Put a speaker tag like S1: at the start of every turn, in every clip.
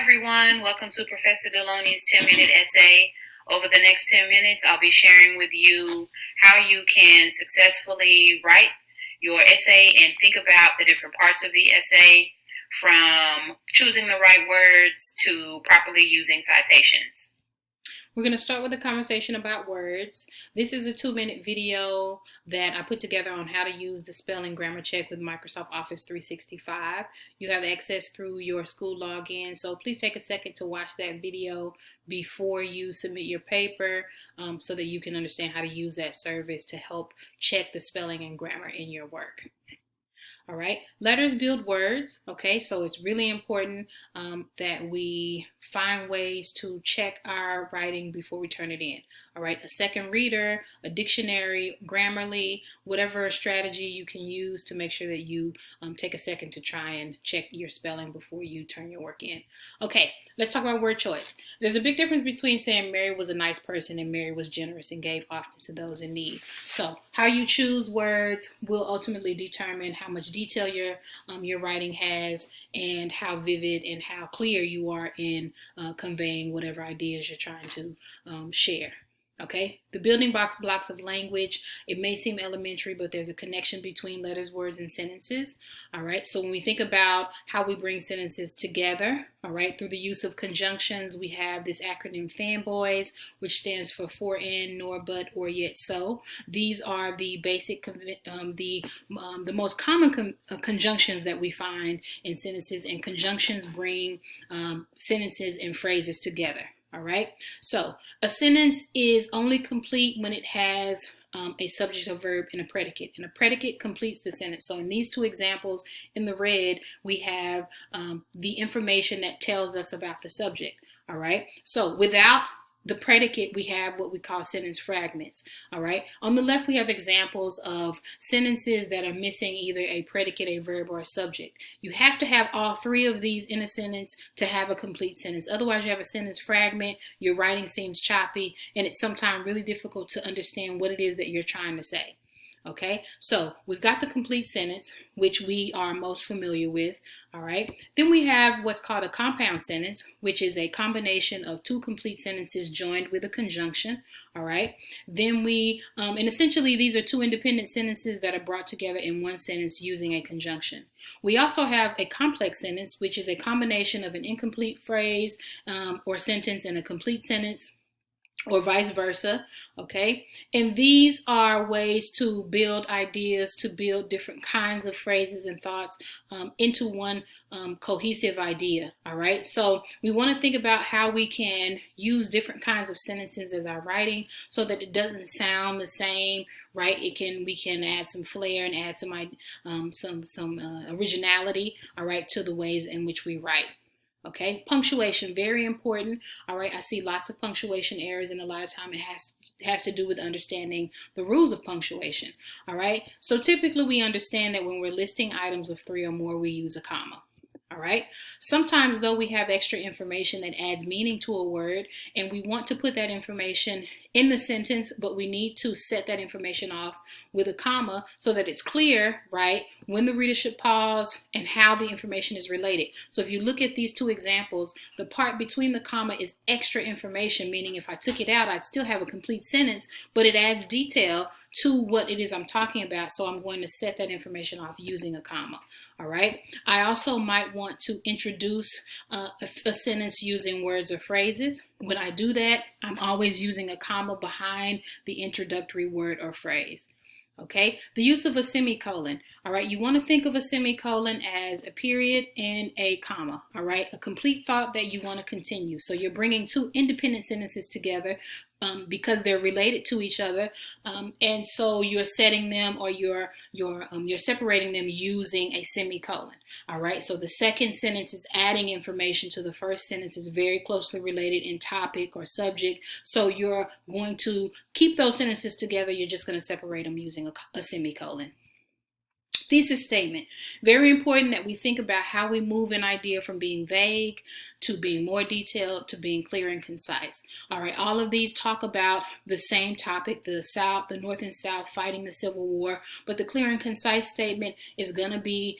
S1: everyone. Welcome to Professor Deloney's 10-minute essay. Over the next 10 minutes, I'll be sharing with you how you can successfully write your essay and think about the different parts of the essay, from choosing the right words to properly using citations.
S2: We're going to start with a conversation about words. This is a 2-minute video that I put together on how to use the spelling grammar check with Microsoft Office 365. You have access through your school login, so please take a second to watch that video before you submit your paper so that you can understand how to use that service to help check the spelling and grammar in your work. All right, letters build words. Okay, so it's really important that we find ways to check our writing before we turn it in. All right, a second reader, a dictionary, Grammarly, whatever strategy you can use to make sure that you take a second to try and check your spelling before you turn your work in. Okay, let's talk about word choice. There's a big difference between saying Mary was a nice person and Mary was generous and gave often to those in need. So how you choose words will ultimately determine how much detail your writing has and how vivid and how clear you are in conveying whatever ideas you're trying to share. Okay, the building blocks of language, it may seem elementary, but there's a connection between letters, words, and sentences. All right, so when we think about how we bring sentences together, all right, through the use of conjunctions, we have this acronym FANBOYS, which stands for for, and, nor, but, or, yet, so. These are the basic, the most common conjunctions that we find in sentences, and conjunctions bring sentences and phrases together. All right, so a sentence is only complete when it has a subject, a verb, and a predicate completes the sentence. So in these two examples in the red, we have the information that tells us about the subject. All right, so without the predicate, we have what we call sentence fragments. All right, on the left, we have examples of sentences that are missing either a predicate, a verb, or a subject. You have to have all three of these in a sentence to have a complete sentence. Otherwise, you have a sentence fragment, your writing seems choppy, and it's sometimes really difficult to understand what it is that you're trying to say. Okay, so we've got the complete sentence, which we are most familiar with. All right, then we have what's called a compound sentence, which is a combination of two complete sentences joined with a conjunction. All right, then and essentially these are two independent sentences that are brought together in one sentence using a conjunction. We also have a complex sentence, which is a combination of an incomplete phrase or sentence and a complete sentence, or vice versa. Okay, and these are ways to build ideas, to build different kinds of phrases and thoughts into one cohesive idea. All right, so we want to think about how we can use different kinds of sentences as our writing so that it doesn't sound the same, right? We can add some flair and add some originality, all right, to the ways in which we write. Okay, punctuation, very important. All right, I see lots of punctuation errors, and a lot of time it has to do with understanding the rules of punctuation. All right, so typically we understand that when we're listing items of 3 or more, we use a comma. All right, sometimes though we have extra information that adds meaning to a word, and we want to put that information in the sentence, but we need to set that information off with a comma so that it's clear, right, when the reader should pause and how the information is related. So if you look at these two examples, the part between the comma is extra information, meaning if I took it out, I'd still have a complete sentence, but it adds detail to what it is I'm talking about, so I'm going to set that information off using a comma. All right, I also might want to introduce a sentence using words or phrases. When I do that, I'm always using a comma behind the introductory word or phrase. Okay, the use of a semicolon. All right, you want to think of a semicolon as a period and a comma. All right, a complete thought that you want to continue. So you're bringing two independent sentences together because they're related to each other, and so you're setting them, or you're separating them using a semicolon. All right, so the second sentence is adding information to the first sentence, is very closely related in topic or subject, so you're going to keep those sentences together. You're just going to separate them using a semicolon. Thesis statement. Very important that we think about how we move an idea from being vague to being more detailed to being clear and concise. All right, all of these talk about the same topic, the North and South fighting the Civil War, but the clear and concise statement is going to be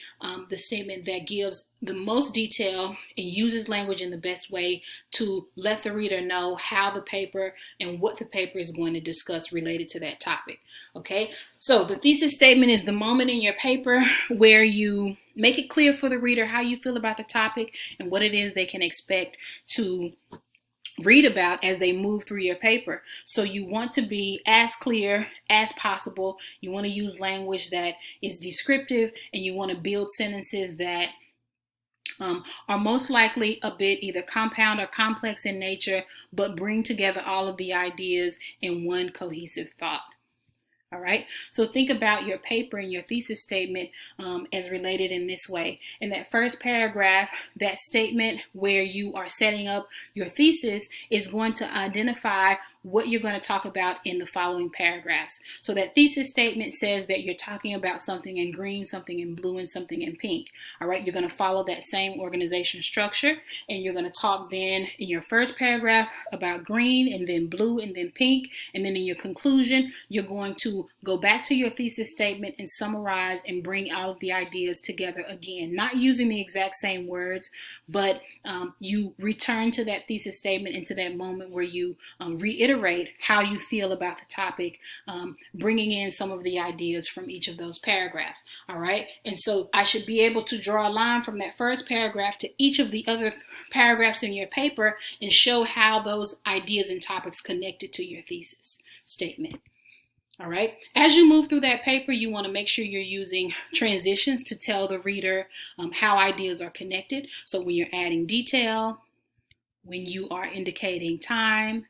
S2: the statement that gives the most detail and uses language in the best way to let the reader know how the paper and what the paper is going to discuss related to that topic. Okay, so the thesis statement is the moment in your paper where you make it clear for the reader how you feel about the topic and what it is they can expect to read about as they move through your paper. So you want to be as clear as possible. You want to use language that is descriptive, and you want to build sentences that are most likely a bit either compound or complex in nature, but bring together all of the ideas in one cohesive thought. All right, so think about your paper and your thesis statement as related in this way. In that first paragraph, that statement where you are setting up your thesis is going to identify what you're going to talk about in the following paragraphs. So that thesis statement says that you're talking about something in green, something in blue, and something in pink. All right, you're going to follow that same organization structure, and you're going to talk then in your first paragraph about green, and then blue, and then pink, and then in your conclusion, you're going to go back to your thesis statement and summarize and bring all of the ideas together again, not using the exact same words, but you return to that thesis statement into that moment where you reiterate how you feel about the topic, bringing in some of the ideas from each of those paragraphs. All right, and so I should be able to draw a line from that first paragraph to each of the other paragraphs in your paper and show how those ideas and topics connected to your thesis statement. All right, as you move through that paper, you want to make sure you're using transitions to tell the reader how ideas are connected. So when you're adding detail, when you are indicating time,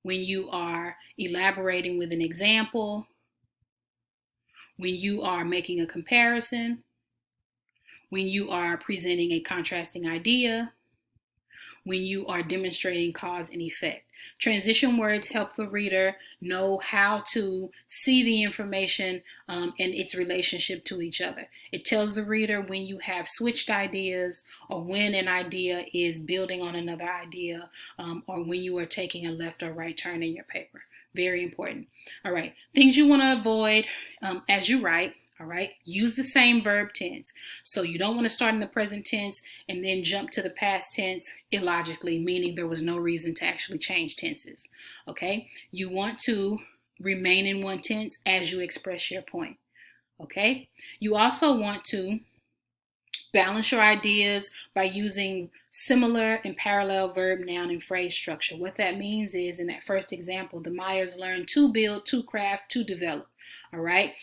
S2: when you are elaborating with an example, when you are making a comparison, when you are presenting a contrasting idea, when you are demonstrating cause and effect. Transition words help the reader know how to see the information and its relationship to each other. It tells the reader when you have switched ideas, or when an idea is building on another idea, or when you are taking a left or right turn in your paper. Very important. All right, things you want to avoid as you write. All right, use the same verb tense. So you don't want to start in the present tense and then jump to the past tense illogically, meaning there was no reason to actually change tenses. Okay, you want to remain in one tense as you express your point. Okay, you also want to balance your ideas by using similar and parallel verb, noun, and phrase structure. What that means is, in that first example, the Mayas learned to build, to craft, to develop. All right.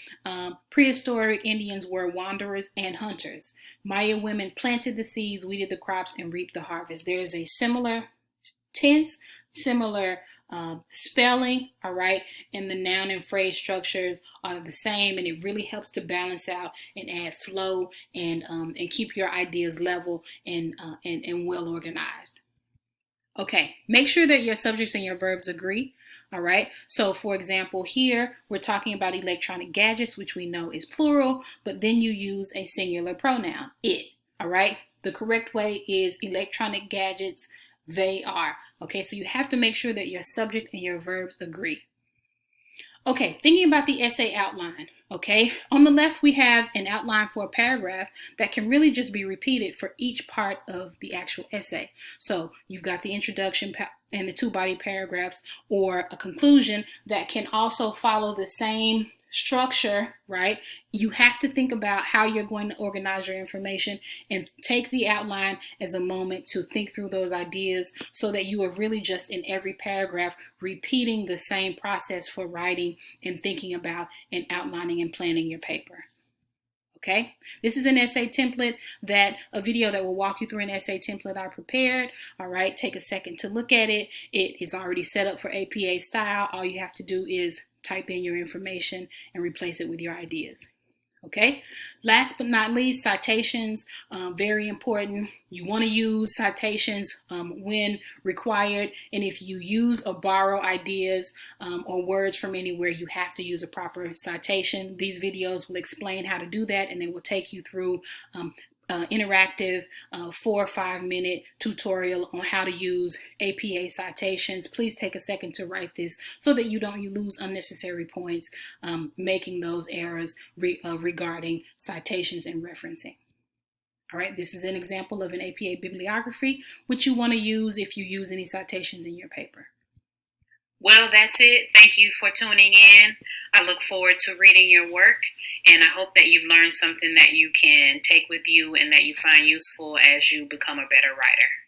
S2: Prehistoric Indians were wanderers and hunters. Maya women planted the seeds, weeded the crops, and reaped the harvest. There is a similar tense, similar spelling, all right, and the noun and phrase structures are the same, and it really helps to balance out and add flow and keep your ideas level and well organized. Okay, make sure that your subjects and your verbs agree. All right, so for example, here we're talking about electronic gadgets, which we know is plural, but then you use a singular pronoun, it. All right, the correct way is electronic gadgets, they are. Okay, so you have to make sure that your subject and your verbs agree. Okay, thinking about the essay outline. Okay, on the left we have an outline for a paragraph that can really just be repeated for each part of the actual essay. So you've got the introduction and the two body paragraphs, or a conclusion that can also follow the same structure, right? You have to think about how you're going to organize your information and take the outline as a moment to think through those ideas, so that you are really just in every paragraph repeating the same process for writing and thinking about and outlining and planning your paper. Okay, this is an essay template, a video that will walk you through an essay template I prepared. All right, take a second to look at it. It is already set up for APA style. All you have to do is type in your information and replace it with your ideas. Okay, last but not least, citations, very important. You want to use citations when required, and if you use or borrow ideas or words from anywhere, you have to use a proper citation. These videos will explain how to do that, and they will take you through interactive 4 or 5 minute tutorial on how to use APA citations. Please take a second to write this so that you don't lose unnecessary points making those errors regarding citations and referencing. All right, this is an example of an APA bibliography, which you want to use if you use any citations in your paper.
S1: Well, that's it. Thank you for tuning in. I look forward to reading your work, and I hope that you've learned something that you can take with you and that you find useful as you become a better writer.